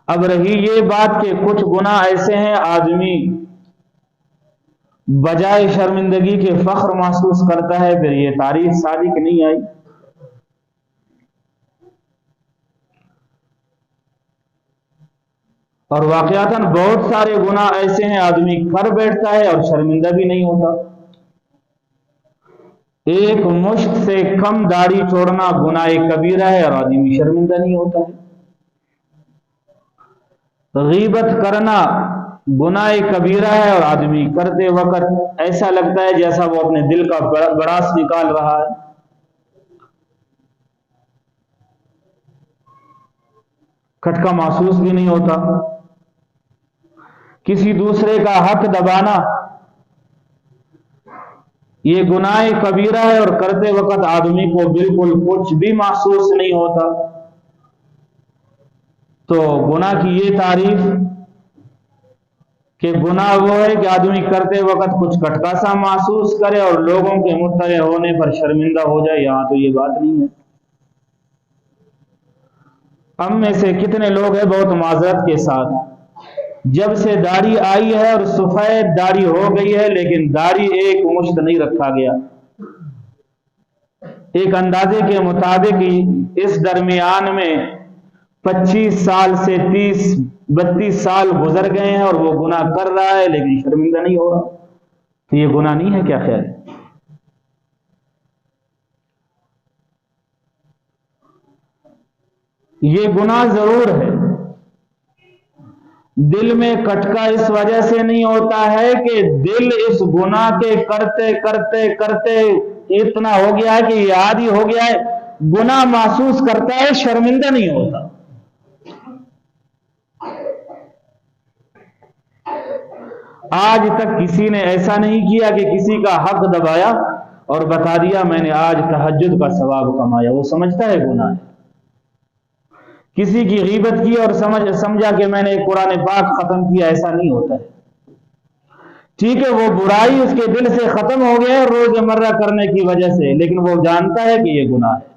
اب رہی یہ بات کہ کچھ گناہ ایسے ہیں آدمی بجائے شرمندگی کے فخر محسوس کرتا ہے، پھر یہ تعریف صادق نہیں آئی۔ اور واقعتاً بہت سارے گناہ ایسے ہیں آدمی کر بیٹھتا ہے اور شرمندہ بھی نہیں ہوتا۔ ایک مشت سے کم داڑھی چھوڑنا گناہ کبیرہ ہے اور آدمی شرمندہ نہیں ہوتا ہے۔ غیبت کرنا گناہ کبیرہ ہے اور آدمی کرتے وقت ایسا لگتا ہے جیسا وہ اپنے دل کا بڑاس نکال رہا ہے۔ کھٹکا محسوس بھی نہیں ہوتا۔ کسی دوسرے کا حق دبانا یہ گناہ کبیرہ ہے اور کرتے وقت آدمی کو بالکل کچھ بھی محسوس نہیں ہوتا۔ تو گناہ کی یہ تعریف کہ گناہ وہ ہے کہ آدمی کرتے وقت کچھ کھٹکا سا محسوس کرے اور لوگوں کے مطلع ہونے پر شرمندہ ہو جائے، یہاں تو یہ بات نہیں ہے۔ ہم میں سے کتنے لوگ ہیں بہت معذرت کے ساتھ جب سے داڑھی آئی ہے اور سفید داڑھی ہو گئی ہے لیکن داڑھی ایک مشت نہیں رکھا گیا، ایک اندازے کے مطابق اس درمیان میں 25 سال سے 30-32 سال گزر گئے ہیں اور وہ گناہ کر رہا ہے لیکن شرمندہ نہیں ہو رہا، تو یہ گناہ نہیں ہے کیا خیال ہے؟ یہ گناہ ضرور ہے۔ دل میں کٹکا اس وجہ سے نہیں ہوتا ہے کہ دل اس گناہ کے کرتے کرتے کرتے اتنا ہو گیا ہے کہ یہ عادی ہو گیا ہے، گناہ محسوس کرتا ہے، شرمندہ نہیں ہوتا۔ آج تک کسی نے ایسا نہیں کیا کہ کسی کا حق دبایا اور بتا دیا میں نے آج تہجد کا ثواب کمایا، وہ سمجھتا ہے گناہ ہے۔ کسی کی غیبت کی اور سمجھا کہ میں نے قرآن پاک ختم کیا، ایسا نہیں ہوتا ہے۔ ٹھیک ہے وہ برائی اس کے دل سے ختم ہو گیا روز مرہ کرنے کی وجہ سے، لیکن وہ جانتا ہے کہ یہ گناہ ہے۔